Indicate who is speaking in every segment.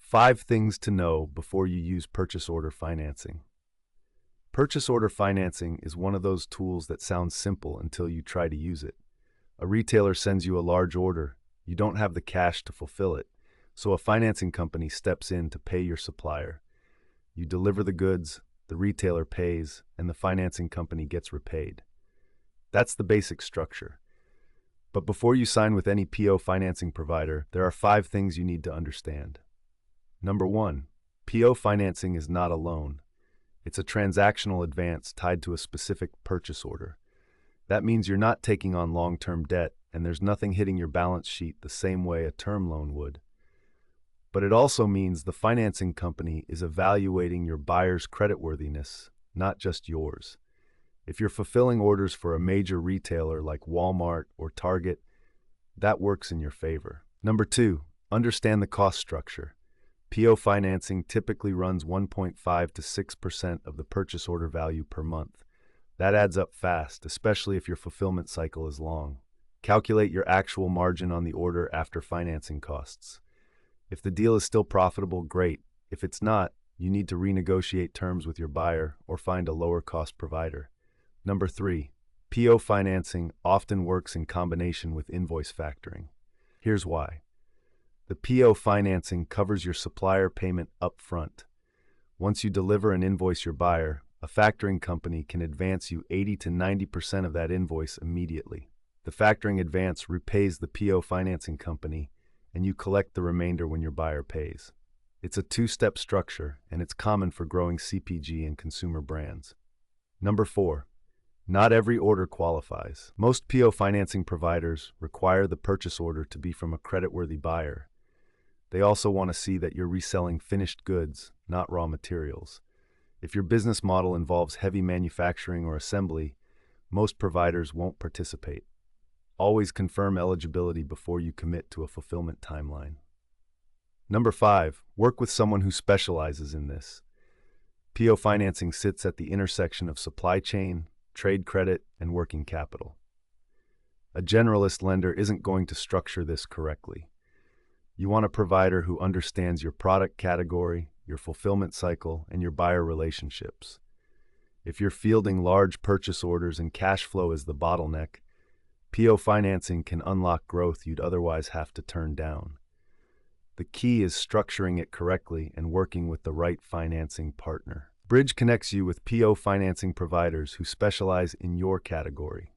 Speaker 1: 5 things to know before you use purchase order financing. Purchase order financing is one of those tools that sounds simple until you try to use it. A retailer sends you a large order. You don't have the cash to fulfill it, so a financing company steps in to pay your supplier. You deliver the goods, the retailer pays, and the financing company gets repaid. That's the basic structure. But before you sign with any PO financing provider, there are 5 things you need to understand. Number 1, PO financing is not a loan. It's a transactional advance tied to a specific purchase order. That means you're not taking on long-term debt, and there's nothing hitting your balance sheet the same way a term loan would. But it also means the financing company is evaluating your buyer's creditworthiness, not just yours. If you're fulfilling orders for a major retailer like Walmart or Target, that works in your favor. Number 2, understand the cost structure. PO financing typically runs 1.5 to 6% of the purchase order value per month. That adds up fast, especially if your fulfillment cycle is long. Calculate your actual margin on the order after financing costs. If the deal is still profitable, great. If it's not, you need to renegotiate terms with your buyer or find a lower-cost provider. Number 3, PO financing often works in combination with invoice factoring. Here's why. The PO financing covers your supplier payment up front. Once you deliver and invoice your buyer, a factoring company can advance you 80 to 90% of that invoice immediately. The factoring advance repays the PO financing company, and you collect the remainder when your buyer pays. It's a 2-step structure, and it's common for growing CPG and consumer brands. Number 4, not every order qualifies. Most PO financing providers require the purchase order to be from a creditworthy buyer. They also want to see that you're reselling finished goods, not raw materials. If your business model involves heavy manufacturing or assembly, most providers won't participate. Always confirm eligibility before you commit to a fulfillment timeline. Number 5, work with someone who specializes in this. PO financing sits at the intersection of supply chain, trade credit, and working capital. A generalist lender isn't going to structure this correctly. You want a provider who understands your product category, your fulfillment cycle, and your buyer relationships. If you're fielding large purchase orders and cash flow is the bottleneck, PO financing can unlock growth you'd otherwise have to turn down. The key is structuring it correctly and working with the right financing partner. Bridge connects you with PO financing providers who specialize in your category.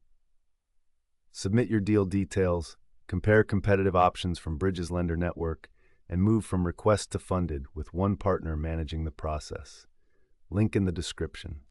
Speaker 1: Submit your deal details, compare competitive options from Bridge's lender network, and move from request to funded with one partner managing the process. Link in the description.